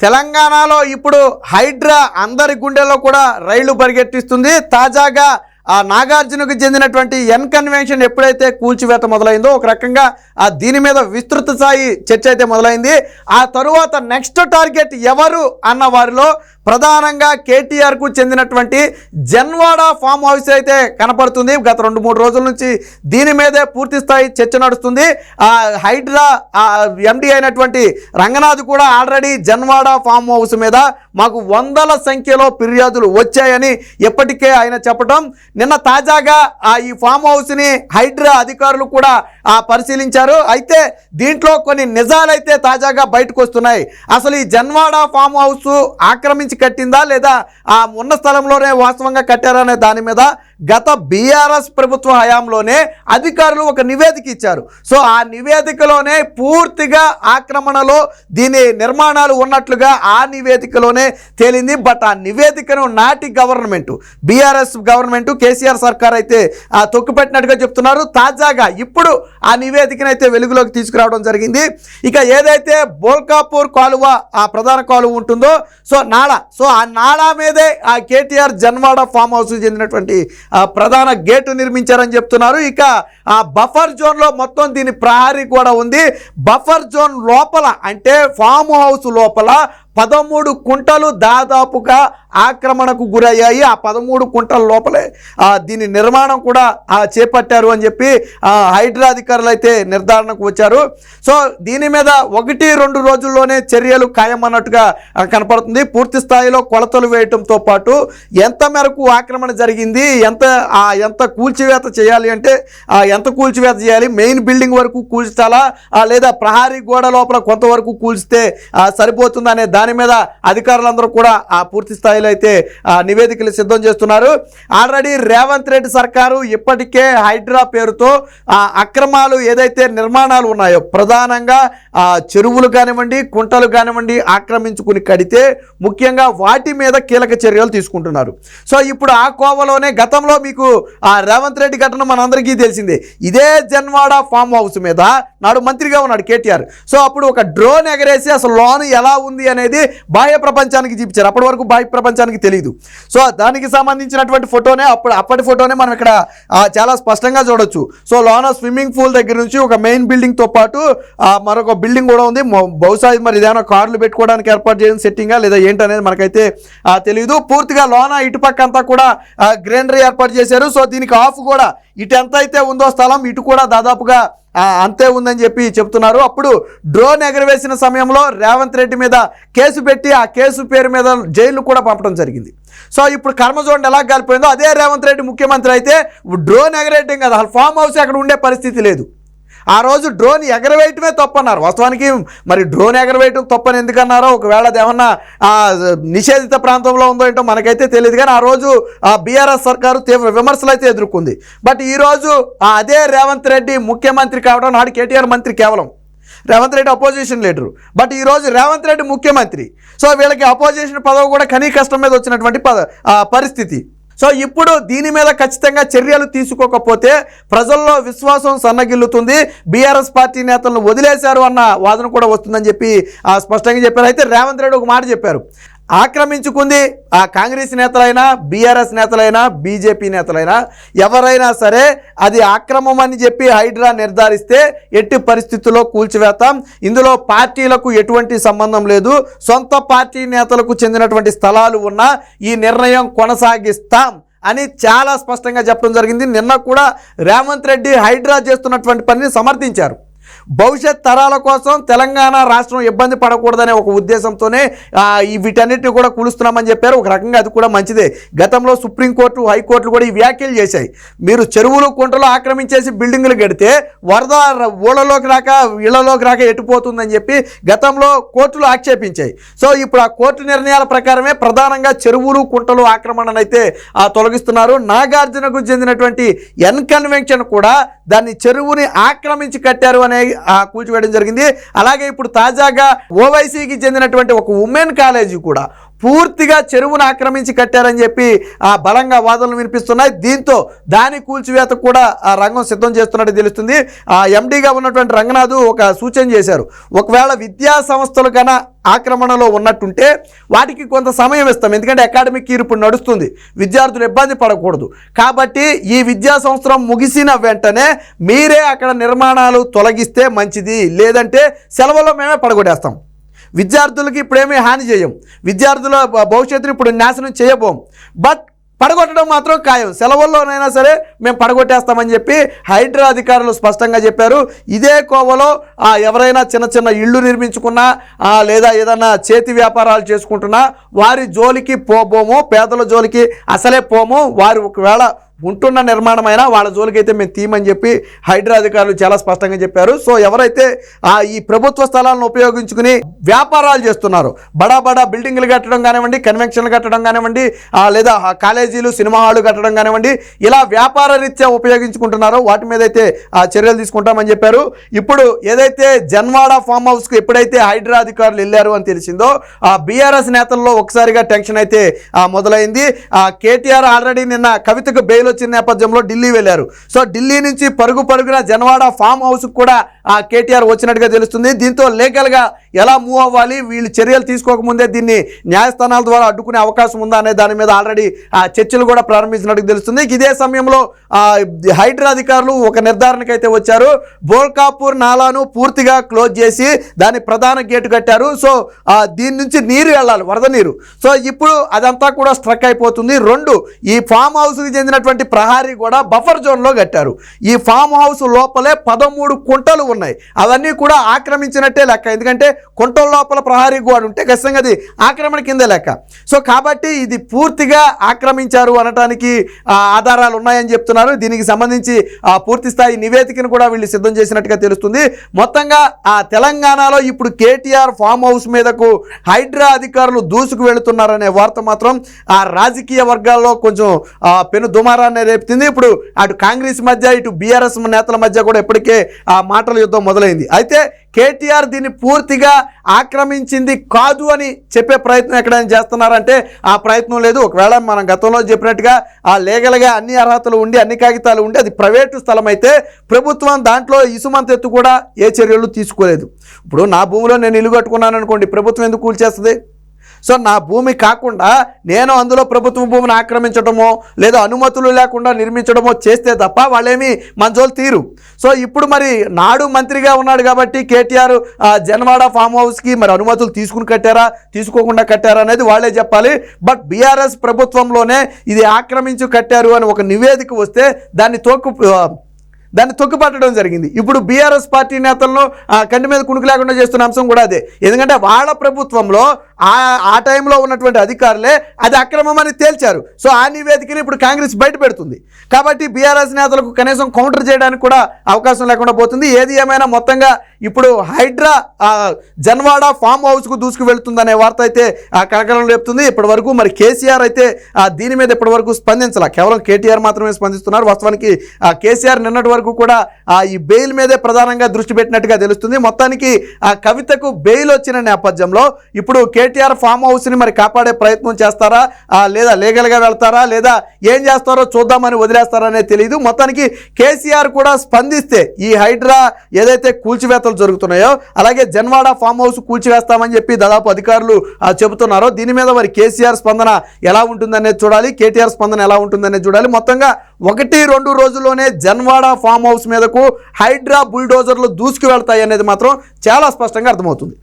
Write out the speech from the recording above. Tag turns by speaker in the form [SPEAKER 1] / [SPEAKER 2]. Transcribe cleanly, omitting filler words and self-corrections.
[SPEAKER 1] తెలంగాణలో ఇప్పుడు హైడ్రా అందరి గుండెల్లో కూడా రైళ్లు పరిగెట్టిస్తుంది. తాజాగా నాగార్జునకు చెందినటువంటి ఎన్ కన్వెన్షన్ ఎప్పుడైతే కూల్చివేత మొదలైందో ఒక రకంగా దీని మీద విస్తృత స్థాయి చర్చ అయితే మొదలైంది. ఆ తరువాత నెక్స్ట్ టార్గెట్ ఎవరు అన్న వారిలో ప్రధానంగా కేటీఆర్కు చెందినటువంటి జన్వాడ ఫామ్ హౌస్ అయితే కనపడుతుంది. గత 2-3 రోజుల నుంచి దీని మీదే పూర్తి స్థాయి చర్చ నడుస్తుంది. హైడ్రా ఎండి అయినటువంటి రంగనాథ్ కూడా ఆల్రెడీ జన్వాడ ఫామ్ హౌస్ మీద మాకు వందల సంఖ్యలో ఫిర్యాదులు వచ్చాయని ఎప్పటికే ఆయన చెప్పడం, నిన్న తాజాగా ఈ ఫామ్ హౌస్ని హైడ్రా అధికారులు కూడా పరిశీలించారు. అయితే దీంట్లో కొన్ని నిజాలైతే తాజాగా బయటకు వస్తున్నాయి. అసలు ఈ జన్వాడ ఫామ్ హౌస్ ఆక్రమించి కట్టిందా లేదా ఉన్న స్థలంలోనే వాస్తవంగా కట్టారనే దాని మీద గత బీఆర్ఎస్ ప్రభుత్వ హయాంలోనే అధికారులు ఒక నివేదిక ఇచ్చారు. సో ఆ నివేదికలోనే పూర్తిగా ఆక్రమణలో దీని నిర్మాణాలు ఉన్నట్లుగా ఆ నివేదికలోనే తేలింది. బట్ ఆ నివేదికను నాటి గవర్నమెంట్ బీఆర్ఎస్ గవర్నమెంట్ కేసీఆర్ సర్కార్ అయితే తొక్కిపెట్టినట్టుగా చెప్తున్నారు. తాజాగా ఇప్పుడు ఆ నివేదికను అయితే వెలుగులోకి తీసుకురావడం జరిగింది. ఇక ఏదైతే బోల్కాపూర్ కాలువ ఆ ప్రధాన కాలువ ఉంటుందో సో ఆ నాళా మీదే ఆ కేటీఆర్ జన్వాడ ఫామ్ హౌస్ చెందినటువంటి ప్రధాన గేటు నిర్మించారని చెప్తున్నారు. ఇక ఆ బఫర్ జోన్లో మొత్తం దీని ప్రహరీ కూడా ఉంది. బఫర్ జోన్ లోపల అంటే ఫామ్ హౌస్ లోపల 13 కుంటలు దాదాపుగా ఆక్రమణకు గురయ్యాయి. ఆ 13 కుంటల లోపలే దీని నిర్మాణం కూడా చేపట్టారు అని చెప్పి హైడ్రా అధికారులు అయితే నిర్ధారణకు వచ్చారు. సో దీని మీద 1-2 రోజుల్లోనే చర్యలు ఖాయమన్నట్టుగా కనపడుతుంది. పూర్తి స్థాయిలో కొలతలు వేయటంతో పాటు ఎంత మేరకు ఆక్రమణ జరిగింది, ఎంత కూల్చివేత చేయాలి అంటే ఎంత కూల్చివేత చేయాలి, మెయిన్ బిల్డింగ్ వరకు కూల్చాలా లేదా ప్రహారీ గోడ లోపల కొంతవరకు కూల్చితే సరిపోతుంది అనే దాని మీద అధికారులందరూ కూడా పూర్తి స్థాయిలో అయితే నివేదికలు సిద్ధం చేస్తున్నారు. ఆల్రెడీ రేవంత్ రెడ్డి సర్కారు ఇప్పటికే హైడ్రా పేరుతో అక్రమాలు ఏదైతే నిర్మాణాలు ఉన్నాయో ప్రధానంగా చెరువులు కానివ్వండి కుంటలు కానివ్వండి ఆక్రమించుకుని కడితే ముఖ్యంగా వాటి మీద కీలక చర్యలు తీసుకుంటున్నారు. సో ఇప్పుడు ఆ కోవలోనే గతంలో మీకు రేవంత్ రెడ్డి ఘటన మనందరికీ తెలిసిందే. ఇదే జన్వాడ ఫామ్ హౌస్ మీద నాడు మంత్రిగా ఉన్నాడు కేటీఆర్. సో అప్పుడు ఒక డ్రోన్ ఎగరేసి అసలు లోన్ ఎలా ఉంది అనేది బాహ్య ప్రపంచానికి చూపించారు. అప్పటి వరకు బాహ్య ప్రపంచానికి తెలియదు. సో దానికి సంబంధించినటువంటి ఫోటోనే అప్పటి ఫోటోనే మనం ఇక్కడ చాలా స్పష్టంగా చూడొచ్చు. సో లోన స్విమ్మింగ్ పూల్ దగ్గర నుంచి ఒక మెయిన్ బిల్డింగ్తో పాటు మరొక బిల్డింగ్ కూడా ఉంది. బహుశా మరి ఇదేమైనా కార్లు పెట్టుకోవడానికి ఏర్పాటు చేసిన సెట్టింగా లేదా ఏంటనేది మనకైతే తెలియదు. పూర్తిగా లోన ఇటుపక్క అంతా కూడా గ్రీనరీ ఏర్పాటు చేశారు. సో దీనికి ఆఫ్ కూడా ఇటు ఎంత అయితే ఉందో స్థలం ఇటు కూడా దాదాపుగా అంతే ఉందని చెప్పి చెప్తున్నారు. అప్పుడు డ్రోన్ ఎగరవేసిన సమయంలో రేవంత్ రెడ్డి మీద కేసు పెట్టి ఆ కేసు పేరు మీద జైలు కూడా పంపడం జరిగింది. సో ఇప్పుడు కర్మజోండి ఎలా కాలిపోయిందో అదే రేవంత్ రెడ్డి ముఖ్యమంత్రి అయితే డ్రోన్ ఎగరేయటం కదా, అసలు ఫామ్ హౌస్ అక్కడ ఉండే పరిస్థితి లేదు. ఆ రోజు డ్రోన్ ఎగరవేయటమే తప్పన్నారు. వాస్తవానికి మరి డ్రోన్ ఎగరవేయటం తప్పని ఎందుకన్నారో, ఒకవేళ అది ఏమన్నా నిషేధిత ప్రాంతంలో ఉందో ఏంటో మనకైతే తెలియదు. కానీ ఆ రోజు బీఆర్ఎస్ సర్కారు తీవ్ర విమర్శలు అయితే ఎదుర్కొంది. బట్ ఈరోజు అదే రేవంత్ రెడ్డి ముఖ్యమంత్రి కావడం, నాడు కేటీఆర్ మంత్రి కేవలం, Revanth Reddy opposition leader. But ఈరోజు రేవంత్ రెడ్డి ముఖ్యమంత్రి. సో వీళ్ళకి అపోజిషన్ పదవి కూడా కనీ కష్టం మీద వచ్చినటువంటి పరిస్థితి. సో ఇప్పుడు దీని మీద ఖచ్చితంగా చర్యలు తీసుకోకపోతే ప్రజల్లో విశ్వాసం సన్నగిల్లుతుంది. బీఆర్ఎస్ పార్టీ నేతలను వదిలేశారు అన్న వాదన కూడా వస్తుందని చెప్పి స్పష్టంగా చెప్పారు. అయితే రేవంత్ రెడ్డి ఒక మాట చెప్పారు, ఆక్రమించుకుంది కాంగ్రెస్ నేతలైనా బీఆర్ఎస్ నేతలైనా బీజేపీ నేతలైనా ఎవరైనా సరే అది అక్రమం అని చెప్పి హైడ్రా నిర్ధారిస్తే ఎట్టి పరిస్థితుల్లో కూల్చివేస్తాం. ఇందులో పార్టీలకు ఎటువంటి సంబంధం లేదు. సొంత పార్టీ నేతలకు చెందినటువంటి స్థలాలు ఉన్నా ఈ నిర్ణయం కొనసాగిస్తాం అని చాలా స్పష్టంగా చెప్పడం జరిగింది. నిన్న కూడా రేవంత్ రెడ్డి హైడ్రా చేస్తున్నటువంటి పనిని సమర్థించారు. భవిష్యత్ తరాల కోసం తెలంగాణ రాష్ట్రం ఇబ్బంది పడకూడదనే ఒక ఉద్దేశంతోనే వీటన్నిటిని కూడా కూలుస్తున్నామని చెప్పారు. ఒక రకంగా అది కూడా మంచిదే. గతంలో సుప్రీంకోర్టు హైకోర్టులు కూడా ఈ వ్యాఖ్యలు చేశాయి. మీరు చెరువులు కుంటలు ఆక్రమించేసి బిల్డింగులు కడితే వరద ఊళ్ళలోకి రాక ఇళ్లలోకి రాక ఎట్టుపోతుందని చెప్పి గతంలో కోర్టులు ఆక్షేపించాయి. సో ఇప్పుడు ఆ కోర్టు నిర్ణయాల ప్రకారమే ప్రధానంగా చెరువులు కుంటలు ఆక్రమణనైతే తొలగిస్తున్నారు. నాగార్జునకు చెందినటువంటి ఎన్ కన్వెన్షన్ కూడా దాన్ని చెరువుని ఆక్రమించి కట్టారు అనే కూల్చివేయడం జరిగింది. అలాగే ఇప్పుడు తాజాగా ఓవైసీకి చెందినటువంటి ఒక ఉమెన్ కాలేజీ కూడా పూర్తిగా చెరువును ఆక్రమించి కట్టారని చెప్పి బలంగా వాదనలు వినిపిస్తున్నాయి. దీంతో దాని కూల్చివేత కూడా రంగం సిద్ధం చేస్తున్నట్టు తెలుస్తుంది. ఎండీగా ఉన్నటువంటి రంగనాథ్ ఒక సూచన చేశారు, ఒకవేళ విద్యా సంస్థలు కన్నా ఆక్రమణలో ఉన్నట్టుంటే వాటికి కొంత సమయం ఇస్తాం, ఎందుకంటే అకాడమిక్ ఇయర్ ఇప్పుడు నడుస్తుంది, విద్యార్థులు ఇబ్బంది పడకూడదు. కాబట్టి ఈ విద్యా సంవత్సరం ముగిసిన వెంటనే మీరే అక్కడ నిర్మాణాలు తొలగిస్తే మంచిది, లేదంటే సెలవుల్లో మేమే పడగొట్టేస్తాం. విద్యార్థులకి ఇప్పుడేమీ హాని చేయం, విద్యార్థుల భవిష్యత్తును ఇప్పుడు నాశనం చేయబోం, బట్ పడగొట్టడం మాత్రం ఖాయం, సెలవుల్లోనైనా సరే మేము పడగొట్టేస్తామని చెప్పి హైడ్రా అధికారులు స్పష్టంగా చెప్పారు. ఇదే కోవలో ఎవరైనా చిన్న చిన్న ఇళ్ళు నిర్మించుకున్నా లేదా ఏదన్నా చేతి వ్యాపారాలు చేసుకుంటున్నా వారి జోలికి పోబోము, పేదల జోలికి అసలే పోము, వారు ఒకవేళ ఉంటున్న నిర్మాణమైనా వాళ్ళ జోలికైతే మేము తీయమని చెప్పి హైడ్రా అధికారులు చాలా స్పష్టంగా చెప్పారు. సో ఎవరైతే ఈ ప్రభుత్వ స్థలాలను ఉపయోగించుకుని వ్యాపారాలు చేస్తున్నారో, బడా బడా బిల్డింగ్లు కట్టడం కానివ్వండి, కన్వెన్షన్లు కట్టడం కానివ్వండి, లేదా కాలేజీలు సినిమా హాళ్ళు కట్టడం కానివ్వండి, ఇలా వ్యాపార రీత్యా ఉపయోగించుకుంటున్నారో వాటి మీద అయితే చర్యలు తీసుకుంటామని చెప్పారు. ఇప్పుడు ఏదైతే జన్వాడ ఫామ్ హౌస్కు ఎప్పుడైతే హైడ్రా అధికారులు వెళ్ళారు అని తెలిసిందో బీఆర్ఎస్ నేతల్లో ఒకసారిగా టెన్షన్ అయితే మొదలైంది. కేటీఆర్ ఆల్రెడీ నిన్న కవితకు బెయిల్ వచ్చిన నేపథ్యంలో ఢిల్లీ వెళ్ళారు. సో ఢిల్లీ నుంచి పరుగున జన్వాడ ఫామ్ హౌస్ కూడా కేటీఆర్ వచ్చినట్టుగా తెలుస్తుంది. దీంతో లీగల్గా ఎలా మూవ్ అవ్వాలి, వీళ్ళు చర్యలు తీసుకోకముందే దీన్ని న్యాయస్థానాల ద్వారా అడ్డుకునే అవకాశం ఉందా అనే దాని మీద ఆల్రెడీ చర్చలు కూడా ప్రారంభించినట్టు తెలుస్తుంది. ఇదే సమయంలో హైడ్రా అధికారులు ఒక నిర్ధారణకు అయితే వచ్చారు. బోల్కాపూర్ నాలాను పూర్తిగా క్లోజ్ చేసి దాని ప్రధాన గేటు కట్టారు. సో దీని నుంచి నీరు వెళ్ళాలి, వరద నీరు. సో ఇప్పుడు అదంతా కూడా స్ట్రక్ అయిపోతుంది. రెండు, ఈ ఫామ్ హౌస్కి చెందినటువంటి ప్రహారీ కూడా బఫర్ జోన్లో కట్టారు. ఈ ఫామ్ హౌస్ లోపలే 13 కుంటలు ఉన్నాయి, అవన్నీ కూడా ఆక్రమించినట్టే లెక్క, ఎందుకంటే కుంటల లోపల ప్రహారీ గోడ ఉంటే ఖచ్చితంగా అది ఆక్రమణ కింద లెక్క. సో కాబట్టి ఇది పూర్తిగా ఆక్రమించారు అనడానికి ఆధారాలు ఉన్నాయని చెప్తున్నారు. దీనికి సంబంధించి పూర్తి స్థాయి నివేదికను కూడా వీళ్ళు సిద్ధం చేసినట్టుగా తెలుస్తుంది. మొత్తంగా తెలంగాణలో ఇప్పుడు కేటీఆర్ ఫామ్ హౌస్ మీదకు హైడ్రా అధికారులు దూసుకు వెళుతున్నారనే వార్త మాత్రం రాజకీయ వర్గాల్లో కొంచెం పెను దుమారాన్ని రేపుతుంది. ఇప్పుడు అటు కాంగ్రెస్ మధ్య ఇటు బీఆర్ఎస్ నేతల మధ్య కూడా ఇప్పటికే మాటల యుద్ధం మొదలైంది. అయితే కేటీఆర్ దీన్ని పూర్తిగా ఆక్రమించింది కాదు అని చెప్పే ప్రయత్నం ఎక్కడైనా చేస్తున్నారంటే ఆ ప్రయత్నం లేదు. ఒకవేళ మనం గతంలో చెప్పినట్టుగా లీగల్గా అన్ని అర్హతలు ఉండి అన్ని కాగితాలు ఉండి అది ప్రైవేటు స్థలం అయితే ప్రభుత్వం దాంట్లో ఇసుమంత ఎత్తు కూడా ఏ చర్యలు తీసుకోలేదు. ఇప్పుడు నా భూమిలో నేను ఇల్లు కట్టుకున్నాను అనుకోండి, ప్రభుత్వం ఎందుకు కూల్చేస్తుంది? సో నా భూమి కాకుండా నేను అందులో ప్రభుత్వ భూమిని ఆక్రమించడమో లేదా అనుమతులు లేకుండా నిర్మించడమో చేస్తే తప్ప వాళ్ళేమి మంజోలు తీరు. సో ఇప్పుడు మరి నాడు మంత్రిగా ఉన్నాడు కాబట్టి కేటీఆర్ జన్వాడ ఫామ్ హౌస్కి మరి అనుమతులు తీసుకుని కట్టారా తీసుకోకుండా కట్టారా అనేది వాళ్ళే చెప్పాలి. బట్ బీఆర్ఎస్ ప్రభుత్వంలోనే ఇది ఆక్రమించి కట్టారు అని ఒక నివేదిక వస్తే దాన్ని తొక్కుపట్టడం జరిగింది. ఇప్పుడు బీఆర్ఎస్ పార్టీ నేతలను కంటి మీద కునుకు లేకుండా చేస్తున్న అంశం కూడా అదే. ఎందుకంటే వాళ్ళ ప్రభుత్వంలో ఆ టైంలో ఉన్నటువంటి అధికారులే అది అక్రమమని తేల్చారు. సో ఆ నివేదికని ఇప్పుడు కాంగ్రెస్ బయట పెడుతుంది. కాబట్టి బీఆర్ఎస్ నేతలకు కనీసం కౌంటర్ చేయడానికి కూడా అవకాశం లేకుండా పోతుంది. ఏది ఏమైనా మొత్తంగా ఇప్పుడు హైడ్రా జన్వాడ ఫామ్ హౌస్కు దూసుకు వెళ్తుందనే వార్త అయితే కలకలం లేపుతుంది. ఇప్పటి వరకు మరి కేసీఆర్ అయితే దీని మీద ఇప్పటి వరకు స్పందించాల, కేవలం కేటీఆర్ మాత్రమే స్పందిస్తున్నారు. వాస్తవానికి కేసీఆర్ నిన్నటి వరకు కూడా ఈ బెయిల్ మీదే ప్రధానంగా దృష్టి పెట్టినట్టుగా తెలుస్తుంది. మొత్తానికి కవితకు బెయిల్ వచ్చిన నేపథ్యంలో ఇప్పుడు కేటీఆర్ ఫామ్ హౌస్ని మరి కాపాడే ప్రయత్నం చేస్తారా లేదా లీగల్గా వెళ్తారా లేదా ఏం చేస్తారో చూద్దామని వదిలేస్తారా అనేది తెలియదు. మొత్తానికి కేసీఆర్ కూడా స్పందిస్తే ఈ హైడ్రా ఏదైతే కూల్చివేతలు జరుగుతున్నాయో అలాగే జన్వాడ ఫామ్ హౌస్ కూల్చివేస్తామని చెప్పి దాదాపు అధికారులు చెబుతున్నారో దీని మీద మరి కేసీఆర్ స్పందన ఎలా ఉంటుందనేది చూడాలి, కేటీఆర్ స్పందన ఎలా ఉంటుందనేది చూడాలి. మొత్తంగా 1-2 రోజుల్లోనే జన్వాడ ఫామ్ హౌస్ మీదకు హైడ్రా బుల్డోజర్లు దూసుకు వెళ్తాయి అనేది మాత్రం చాలా స్పష్టంగా అర్థమవుతుంది.